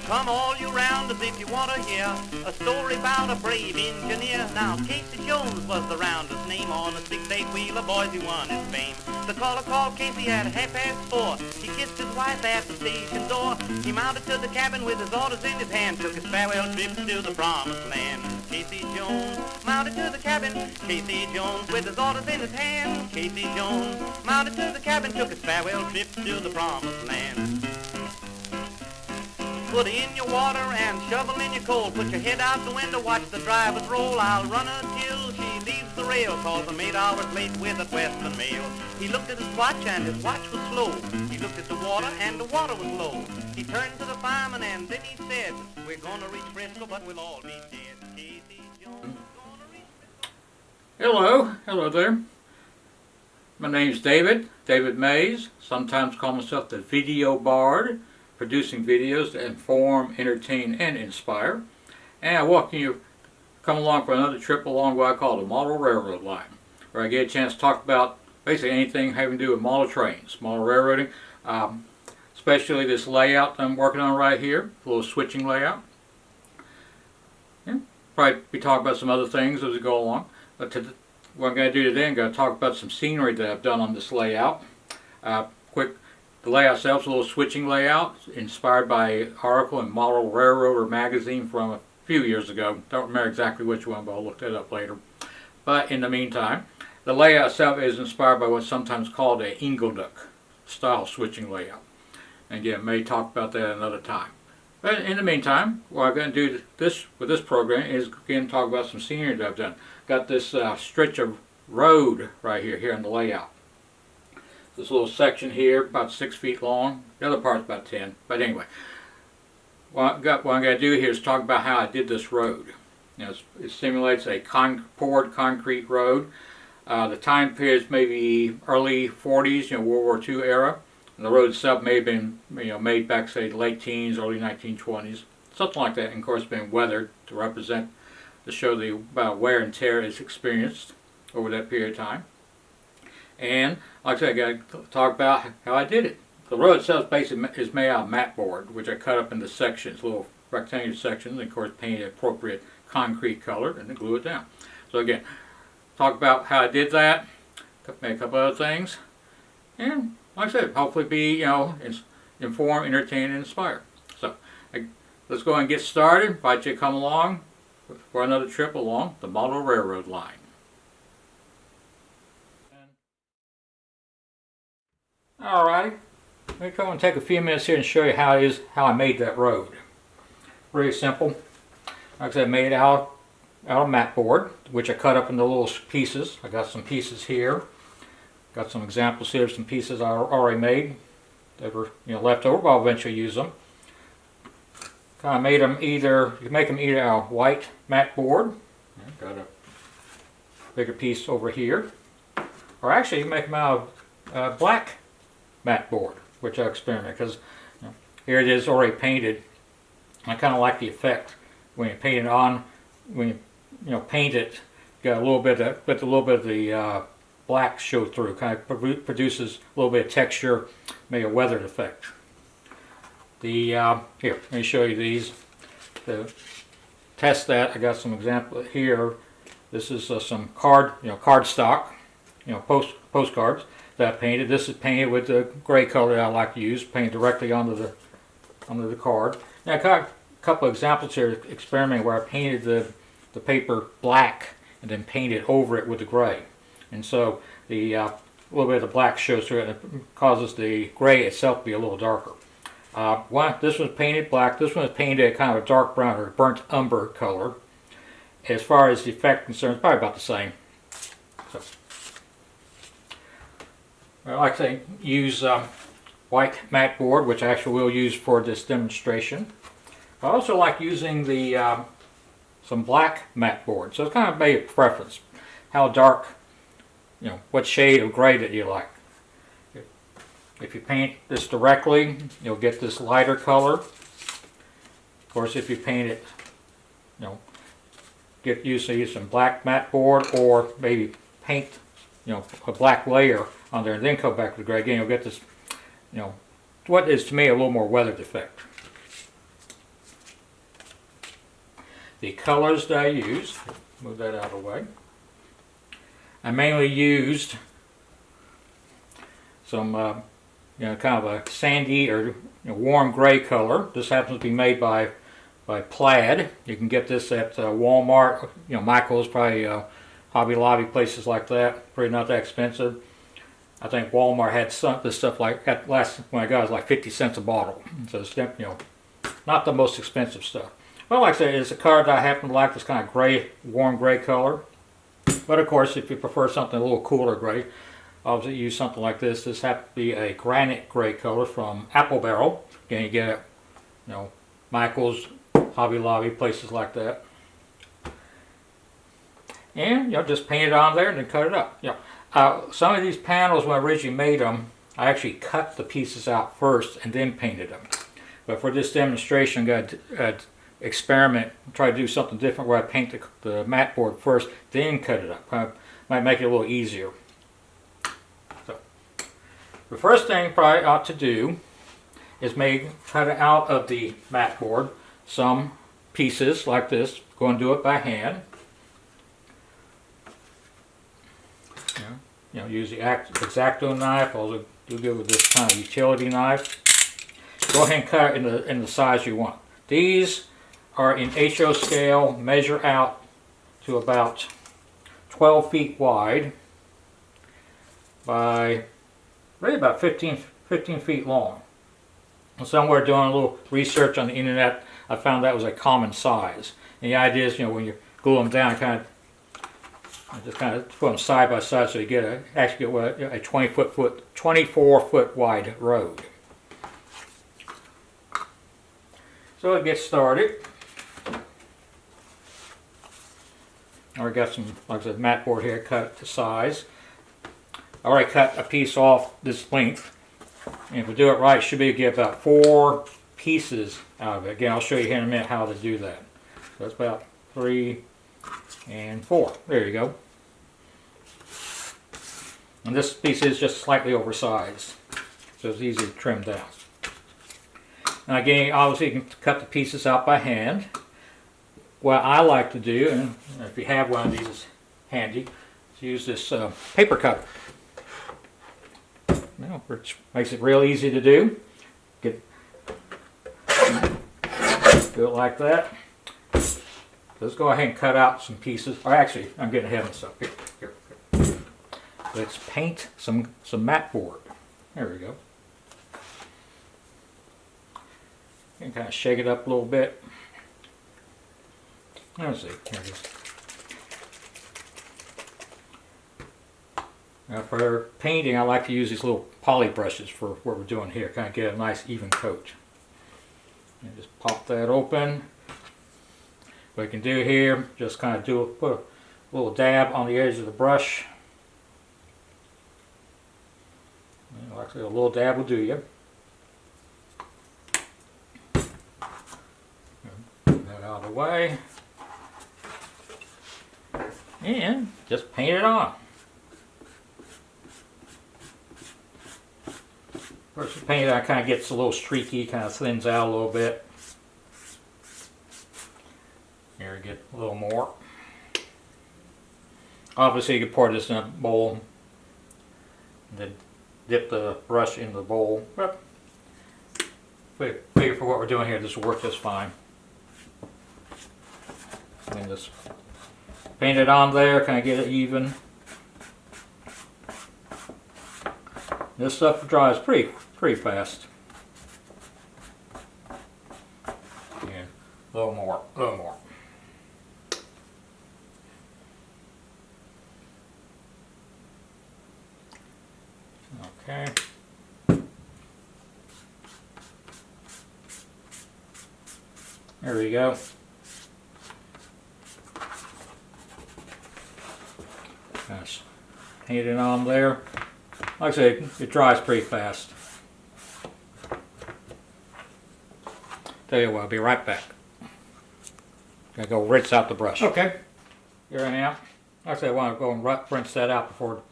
Come all you rounders if you want to hear a story about a brave engineer. Now, Casey Jones was the rounder's name. On a 6-8-wheeler, boys, he won his fame. The caller called Casey at 4:30. He kissed his wife at the station door. He mounted to the cabin with his orders in his hand, took his farewell trip to the promised land. Casey Jones mounted to the cabin. Casey Jones with his orders in his hand. Casey Jones mounted to the cabin, took his farewell trip to the promised land. Put in your water and shovel in your coal. Put your head out the window, watch the drivers roll. I'll run her till she leaves the rail, 'cause I'm 8 hours late with that western mail. He looked at his watch and his watch was slow. He looked at the water and the water was low. He turned to the fireman and then he said, we're gonna reach Frisco, but we'll all be dead. Casey Jones gonna reach Frisco. Hello there. My name's David Mays. Sometimes call myself the Video Bard, producing videos to inform, entertain, and inspire. And I welcome you to come along for another trip along what I call the model railroad line, where I get a chance to talk about basically anything having to do with model trains, model railroading, especially this layout I'm working on right here, a little switching layout. Yeah, probably be talking about some other things as we go along. But what I'm going to do today, I'm going to talk about some scenery that I've done on this layout. The layout itself is a little switching layout, inspired by an article in Model Railroader magazine from a few years ago. Don't remember exactly which one, but I'll look that up later. But in the meantime, the layout itself is inspired by what's sometimes called a Ingleduck style switching layout. And again, may talk about that another time. But in the meantime, what I'm going to do with this program is again talk about some scenery that I've done. Got this stretch of road right here in the layout. This little section here, about 6 feet long. The other part's about 10. But anyway, what I'm going to do here is talk about how I did this road. You know, it simulates a poured concrete road. The time period is maybe early 40s, World War II era. And the road itself may have been, made back, say, the late teens, early 1920s, something like that. And of course, been weathered to show the wear and tear it's experienced over that period of time. And like I said, I got to talk about how I did it. The road itself basically is made out of mat board, which I cut up into sections, little rectangular sections, and of course painted appropriate concrete color, and then glue it down. So again, talk about how I did that, make a couple other things, and like I said, hopefully be inform, entertain, and inspire. So let's go and get started. Invite you to come along for another trip along the model railroad line. Alrighty, let me go and take a few minutes here and show you how I made that road. Really simple. Like I said, I made it out of mat board, which I cut up into little pieces. I got some pieces here. Got some examples here of some pieces I already made that were left over, but I'll eventually use them. Kind of made them you can make them either out of white mat board. Got a bigger piece over here, or actually you can make them out of black mat board, which I experiment because here it is already painted. I kind of like the effect when you paint it on. When you paint it, got a little bit of the black show through. Kind of produces a little bit of texture, maybe a weathered effect. Here, let me show you these. To test that, I got some example here. This is some cardstock, postcards that I painted. This is painted with the gray color that I like to use, painted directly onto the card. Now I got a couple of examples here, experimenting where I painted the paper black and then painted over it with the gray, and so the little bit of the black shows through it, and it causes the gray itself to be a little darker. This one's painted black. This one is painted kind of a dark brown or burnt umber color. As far as the effect concerns, it's probably about the same. So, I like to use white mat board, which I actually will use for this demonstration. I also like using some black mat board. So it's kind of maybe a preference how dark what shade of gray that you like. If you paint this directly, you'll get this lighter color. Of course, if you paint it, get used to use some black mat board, or maybe paint, a black layer on there and then come back to the gray again, you'll get this, what is to me a little more weathered effect. The colors that I used, move that out of the way. I mainly used some, kind of a sandy or warm gray color. This happens to be made by Plaid. You can get this at Walmart, Michael's, probably Hobby Lobby, places like that. Pretty not that expensive. I think Walmart had this stuff like that last when I got it was like 50 cents a bottle. So it's not the most expensive stuff. Well, like I said, it's a color that I happen to like, this kind of gray, warm gray color. But of course, if you prefer something a little cooler gray, obviously use something like this. This happens to be a granite gray color from Apple Barrel. Again, you get it, Michael's, Hobby Lobby, places like that. And just paint it on there and then cut it up. Some of these panels, when I originally made them, I actually cut the pieces out first and then painted them. But for this demonstration, I'm going to experiment, try to do something different where I paint the mat board first, then cut it up. Might make it a little easier. So, the first thing probably ought to do is cut out of the mat board some pieces like this. Go and do it by hand. Use the X-Acto knife. Also do good with this kind of utility knife. Go ahead and cut it in the size you want. These are in HO scale, measure out to about 12 feet wide by really about 15 feet long. Somewhere doing a little research on the internet, I found that was a common size. And the idea is, when you glue them down, just kind of put them side by side so you get a 24 foot wide road. So it gets started. I got some, like I said, mat board here cut to size. I already cut a piece off this length. And if we do it right, it should be able to get about 4 pieces out of it. Again, I'll show you here in a minute how to do that. So that's about 3 and 4. There you go. And this piece is just slightly oversized, so it's easy to trim down. Now again, obviously you can cut the pieces out by hand. What I like to do, and if you have one of these, it's handy, is use this paper cutter. Which makes it real easy to do. Do it like that. Let's go ahead and cut out some pieces. Or actually, I'm getting ahead of myself. Here. Let's paint some mat board. There we go. And kind of shake it up a little bit. Let's see. Here it is. Now for painting, I like to use these little poly brushes for what we're doing here. Kind of get a nice even coat. And just pop that open. What you can do here, just kind of put a little dab on the edge of the brush. And like I said, a little dab will do you. Get that out of the way. And just paint it on. First the paint on kind of gets a little streaky, kind of thins out a little bit. Here we get a little more. Obviously you can pour this in a bowl and then dip the brush in the bowl. But figure for what we're doing here, this will work just fine. And just paint it on there, kind of get it even. This stuff dries pretty fast. And a little more. Okay. There we go. paint it on there. Like I said, it dries pretty fast. Tell you what, I'll be right back. Gotta go rinse out the brush. Okay, here I am. Like I said, I want to go and rinse that out before,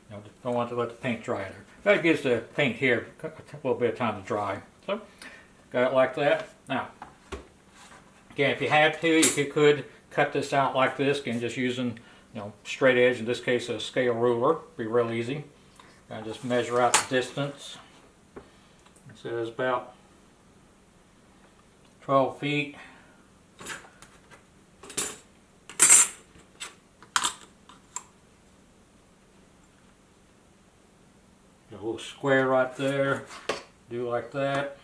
don't want to let the paint dry there. That gives the paint here a little bit of time to dry. So, got it like that. Now, again, if you had to, you could cut this out like this, again, just using, straight edge, in this case a scale ruler, be real easy. And just measure out the distance. So it's about 12 feet. A little square right there. Do like that.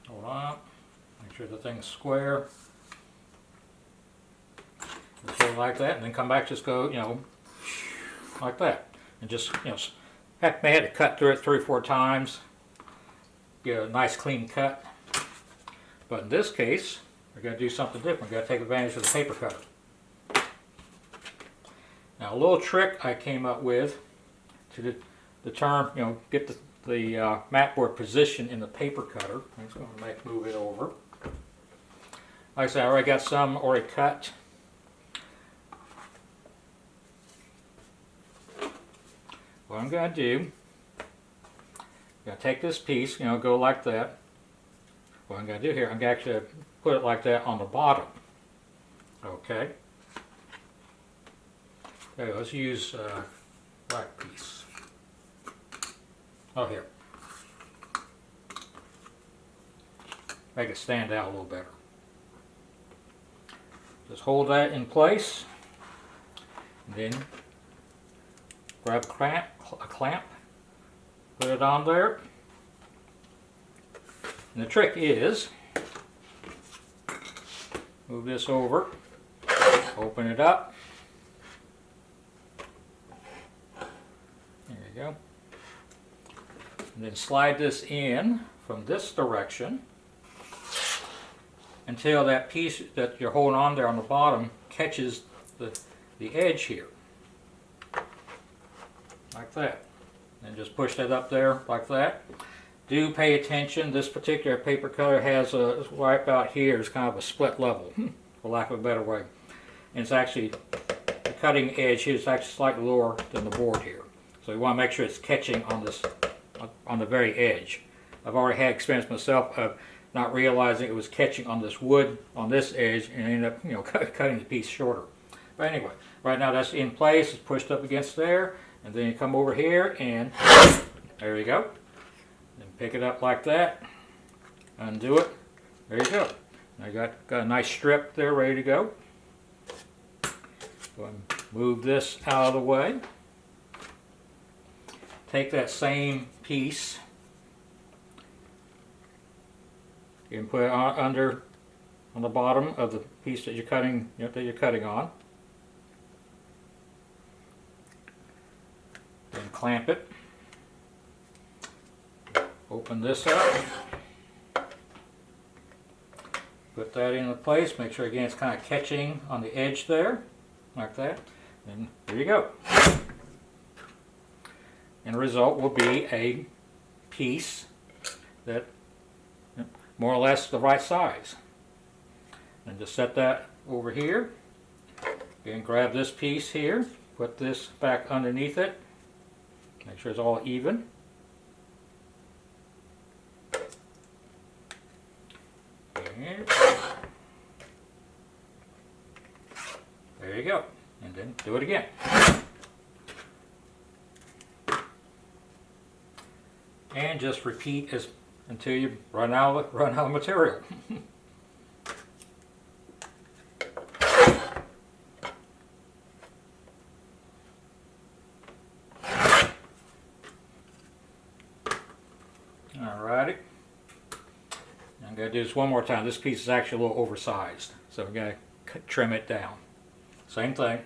Hold on. Make sure the thing's square. Just go like that, and then come back. Just go, like that, and just may have to cut through it 3 or 4 times. Get a nice clean cut. But in this case, we're going to do something different. We're going to take advantage of the paper cutter. Now, a little trick I came up with to determine, get the mat board position in the paper cutter. I'm just going to move it over. Like I said, I already got some already cut. What I'm going to do, I'm going to take this piece, go like that. What I'm going to do here, I'm going to actually put it like that on the bottom. Okay. Okay, let's use black piece. Oh, here. Make it stand out a little better. Just hold that in place, and then grab a clamp, put it on there. And the trick is, move this over, open it up. There you go. And then slide this in from this direction until that piece that you're holding on there on the bottom catches the edge here. Like that. And just push that up there like that. Do pay attention. This particular paper cutter has right about here is kind of a split level, for lack of a better way. And it's actually, the cutting edge here is actually slightly lower than the board here. So you want to make sure it's catching on this, on the very edge. I've already had experience myself of not realizing it was catching on this wood on this edge and ended up cutting the piece shorter. But anyway, right now that's in place. It's pushed up against there, and then you come over here and there you go. Then pick it up like that, undo it. There you go. I got a nice strip there ready to go. Go and move this out of the way. Take that same piece. You can put it on the bottom of the piece that you're cutting, on. Then clamp it. Open this up. Put that into place. Make sure again it's kind of catching on the edge there, like that. And there you go. And the result will be a piece that more or less the right size. And just set that over here. Then grab this piece here, put this back underneath it. Make sure it's all even. And there you go. And then do it again. And just repeat until you run out of material. Alrighty. I'm going to do this one more time. This piece is actually a little oversized, so I'm going to trim it down. Same thing.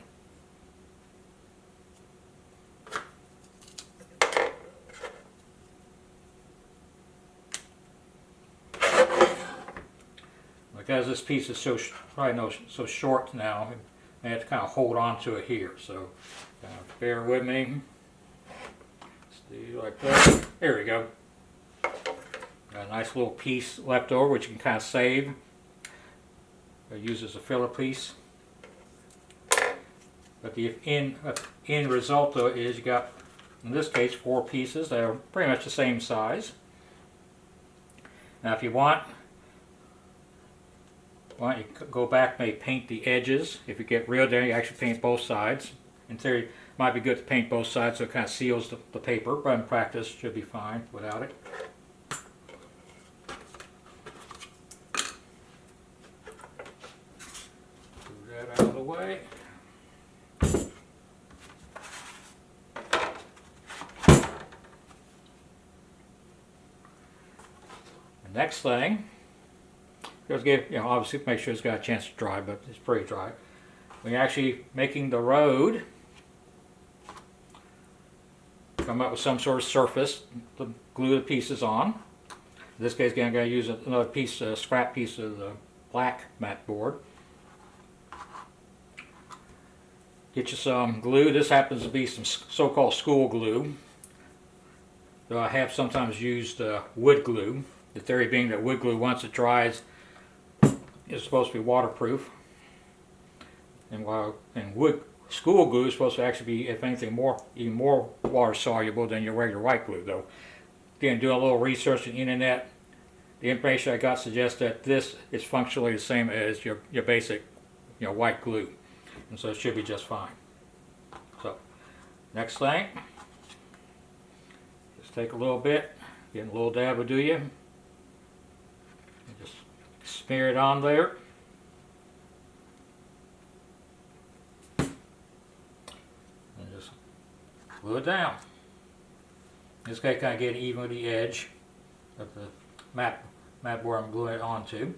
because this piece is so short now, I have to kind of hold on to it here. So bear with me. Let's do like that. There we go. Got a nice little piece left over, which you can kind of save. Use as a filler piece. But the end result though is you got, in this case, 4 pieces that are pretty much the same size. Now if you want you go back, maybe paint the edges. If you get real dirty, you actually paint both sides. In theory, it might be good to paint both sides so it kind of seals the paper, but in practice it should be fine without it. Move that out of the way. The next thing, just give, obviously make sure it's got a chance to dry, but it's pretty dry. When you're actually making the road, come up with some sort of surface to glue the pieces on. In this case, I'm going to use another piece, scrap piece of the black mat board. Get you some glue. This happens to be some so-called school glue. Though I have sometimes used wood glue. The theory being that wood glue, once it dries, is supposed to be waterproof. And wood school glue is supposed to actually be, if anything, even more water soluble than your regular white glue. Though, again, doing a little research on the internet, the information I got suggests that this is functionally the same as your basic, white glue, and so it should be just fine. So, next thing, just take a little bit, get a little dab will do you. Just smear it on there. And just glue it down. This guy kind of get even with the edge of the mat board I'm gluing it onto.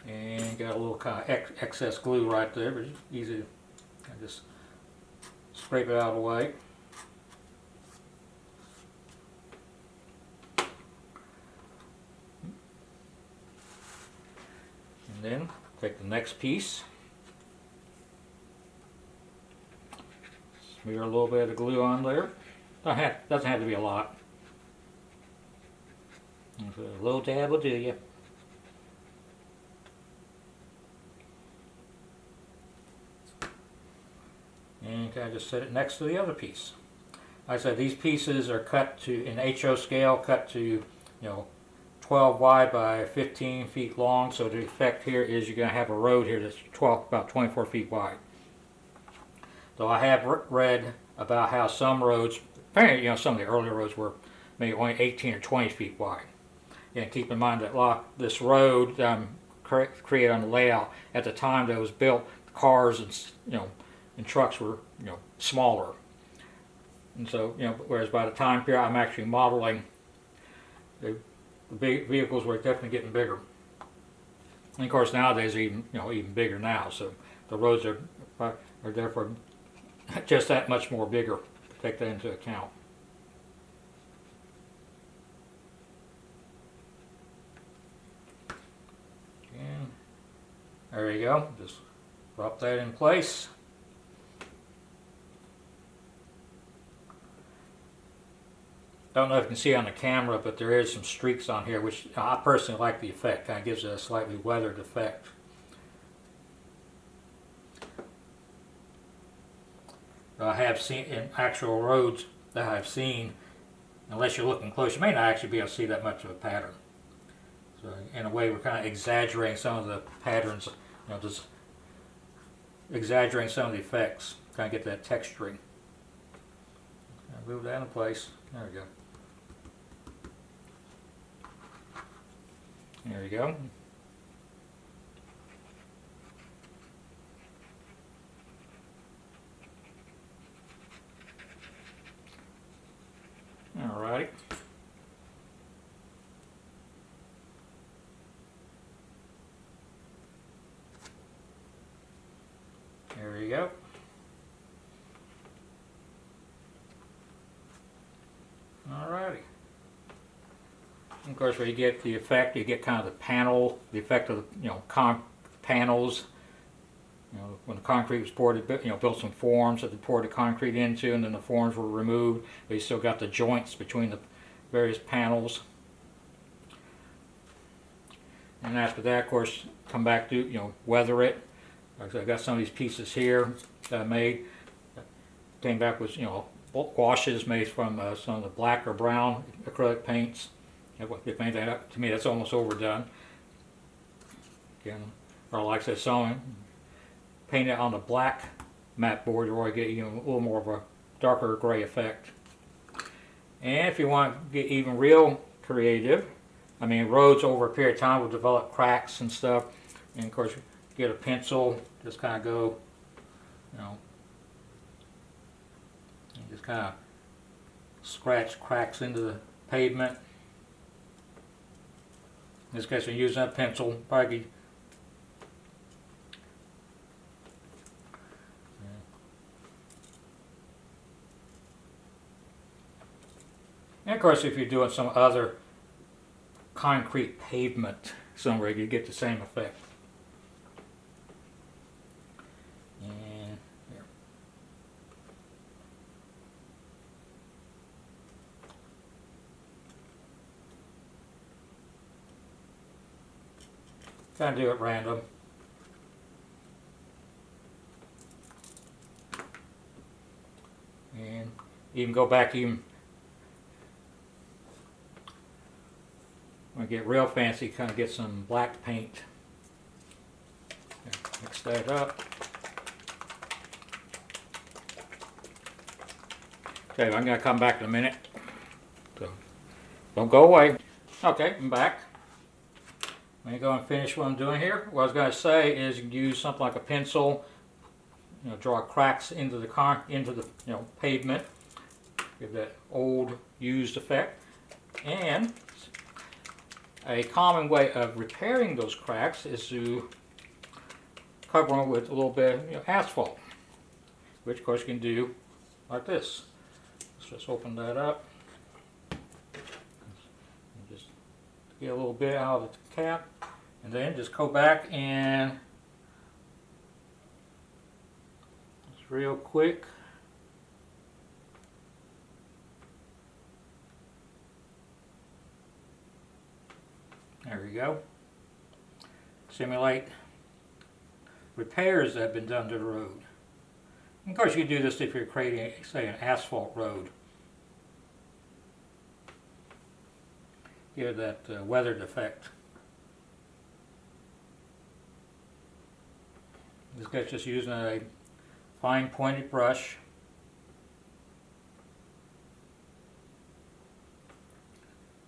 And got a little kind of excess glue right there, but it's easy to just scrape it out of the way. And then take the next piece, smear a little bit of glue on there. Doesn't have to be a lot. And so a little dab will do you. And kind of just set it next to the other piece. Like I said, these pieces are cut to, in HO scale, cut to 12 wide by 15 feet long. So the effect here is you're going to have a road here that's about 24 feet wide. Though I have read about how some roads, apparently some of the earlier roads were maybe only 18 or 20 feet wide. And keep in mind that this road that I'm created on the layout at the time that it was built, cars and trucks were smaller, and so whereas by the time period I'm actually modeling, the big vehicles were definitely getting bigger. And of course nowadays they're even bigger now, so the roads are therefore just that much more bigger. Take that into account. And there you go. Just drop that in place. Don't know if you can see on the camera, but there is some streaks on here, which I personally like the effect. Kind of gives it a slightly weathered effect. I have seen in actual roads that I've seen, unless you're looking close, you may not actually be able to see that much of a pattern. So in a way, we're kind of exaggerating some of the patterns, just exaggerating some of the effects, kind of get that texturing. Move that into place. There we go. There we go. All right. There you go. Of course, where you get the effect, you get kind of the panel, the effect of the, panels. When the concrete was poured, it built some forms that they poured the concrete into, and then the forms were removed. But you still got the joints between the various panels. And after that, of course, come back to weather it. Like I got some of these pieces here that I made. Came back with washes made from some of the black or brown acrylic paints. If anything, to me that's almost overdone. Again, or like I said, some paint it on the black mat board where I get a little more of a darker gray effect. And if you want to get even real creative, roads over a period of time will develop cracks and stuff. And of course, get a pencil, just kind of go, and just kind of scratch cracks into the pavement. In this case, I'm using a pencil, probably. And of course, if you're doing some other concrete pavement somewhere, you get the same effect. And here. Kind of do it random. And even go back even. When I get real fancy, kind of get some black paint. Mix that up. Okay, I'm going to come back in a minute. So don't go away. Okay, I'm back. Let me go and finish what I'm doing here. What I was going to say is you can use something like a pencil, draw cracks into the pavement, give that old used effect. And a common way of repairing those cracks is to cover them with a little bit of asphalt, which of course you can do like this. Let's just open that up. And just get a little bit out of the cap, and then just go back and just real quick. There we go. Simulate repairs that have been done to the road. And of course, you can do this if you're creating, say, an asphalt road. Give that weathered effect. This guy's just using a fine pointed brush.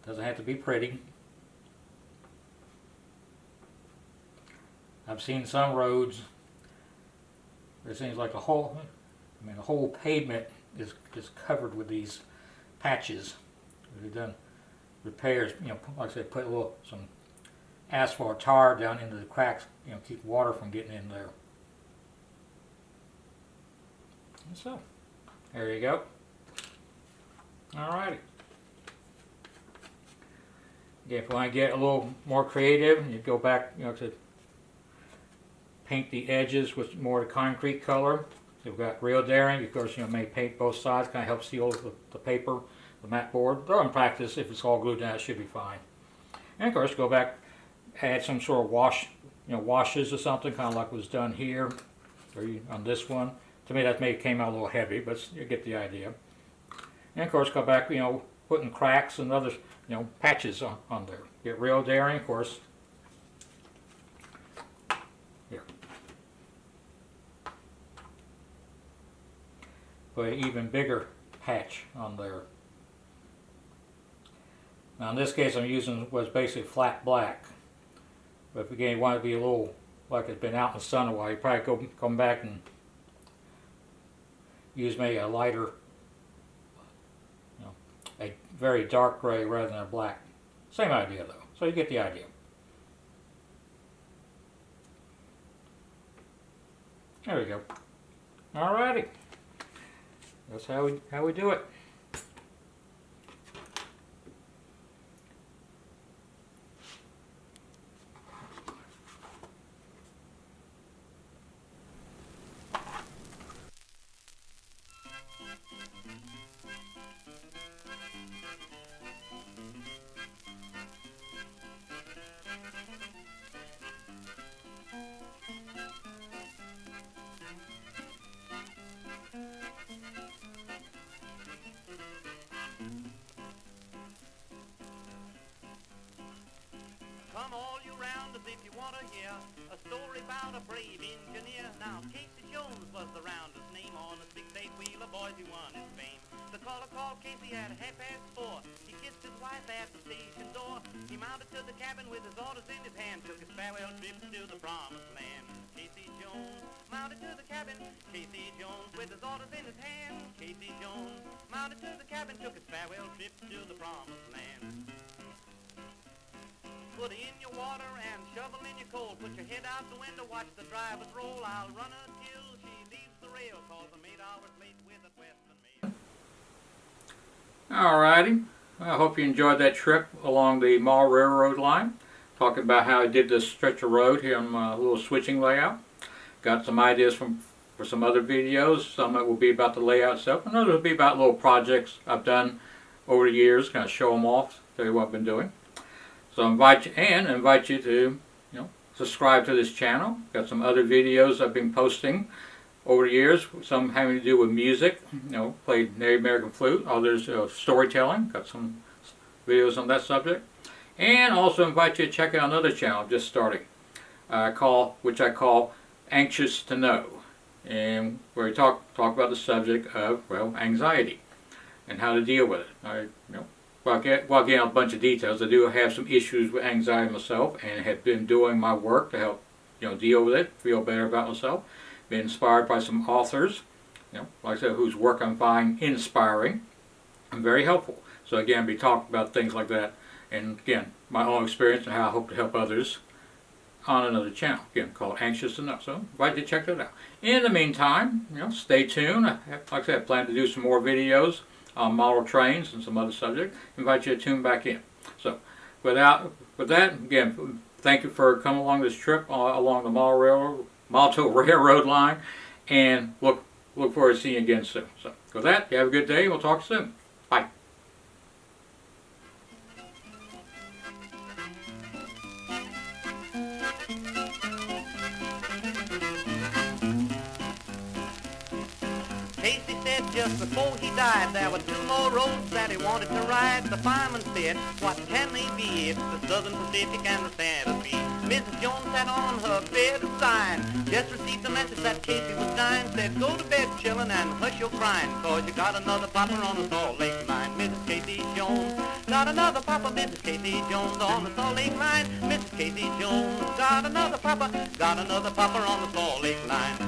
Doesn't have to be pretty. I've seen some roads where it seems like the whole pavement is covered with these patches. We've done repairs, like I said, put some asphalt tar down into the cracks, keep water from getting in there. And so, there you go. Alrighty. Okay, if you want to get a little more creative, you go back, to paint the edges with more of the concrete color. So we've got real daring, of course, may paint both sides, kind of help seal the paper, the mat board. Though in practice, if it's all glued down, it should be fine. And of course, go back, add some sort of washes or something, kind of like was done here, or on this one. To me, that may came out a little heavy, but you get the idea. And of course, go back, putting cracks and other, patches on there. Get real daring, of course. Here. Put an even bigger patch on there. Now in this case I'm using was basically flat black. But if again you want it to be a little like it's been out in the sun a while, you probably come back and use maybe a lighter, a very dark gray rather than a black. Same idea though, so you get the idea. There we go. Alrighty. That's how we do it. as if you want to hear a story about a brave engineer. Now, Casey Jones was the rounder's name. On a 6-8 wheeler, boys, he won his fame. The caller called Casey at 4:30. He kissed his wife at the station door. He mounted to the cabin with his orders in his hand, took his farewell trip to the promised land. Casey Jones mounted to the cabin. Casey Jones with his orders in his hand. Casey Jones mounted to the cabin, took his farewell trip to the promised land. Put in your water and shovel in your coal. Put your head out the window, watch the drivers roll. I'll run her till she leaves the rail, 'cause I'm 8 hours late with the Western Mail. Alrighty, I hope you enjoyed that trip along the Mall Railroad line. Talking about how I did this stretch of road here on my little switching layout. Got some ideas for some other videos. Some that will be about the layout itself, and others will be about little projects I've done over the years. Kind of show them off, tell you what I've been doing. So I invite you to, subscribe to this channel. Got some other videos I've been posting over the years. Some having to do with music. Played Native American flute. Others storytelling. Got some videos on that subject. And also invite you to check out another channel I'm just starting, which I call Anxious to Know, and where we talk about the subject of anxiety and how to deal with it. While getting a bunch of details, I do have some issues with anxiety myself, and have been doing my work to help deal with it, feel better about myself. Been inspired by some authors, like I said, whose work I'm finding inspiring and very helpful. So again, I'll be talking about things like that, and again, my own experience and how I hope to help others on another channel, again, called Anxious to Know. So I invite you to check that out. In the meantime, stay tuned. Like I said, I plan to do some more videos on model trains and some other subjects. Invite you to tune back in. So with that, again, thank you for coming along this trip along the Malto Railroad line, and look forward to seeing you again soon. So with that, you have a good day. We'll talk soon. Bye. Casey said just before he died there were 2 more roads that he wanted to ride. The fireman said, what can they be? It's the Southern Pacific and the Santa Fe. Mrs. Jones sat on her bed of sighing, just received a message that Casey was dying. Said, go to bed chillin' and hush your crying, 'cause you got another papa on the Salt Lake line. Mrs. Casey Jones got another papa. Mrs. Casey Jones on the Salt Lake line. Mrs. Casey Jones got another papa on the Salt Lake line.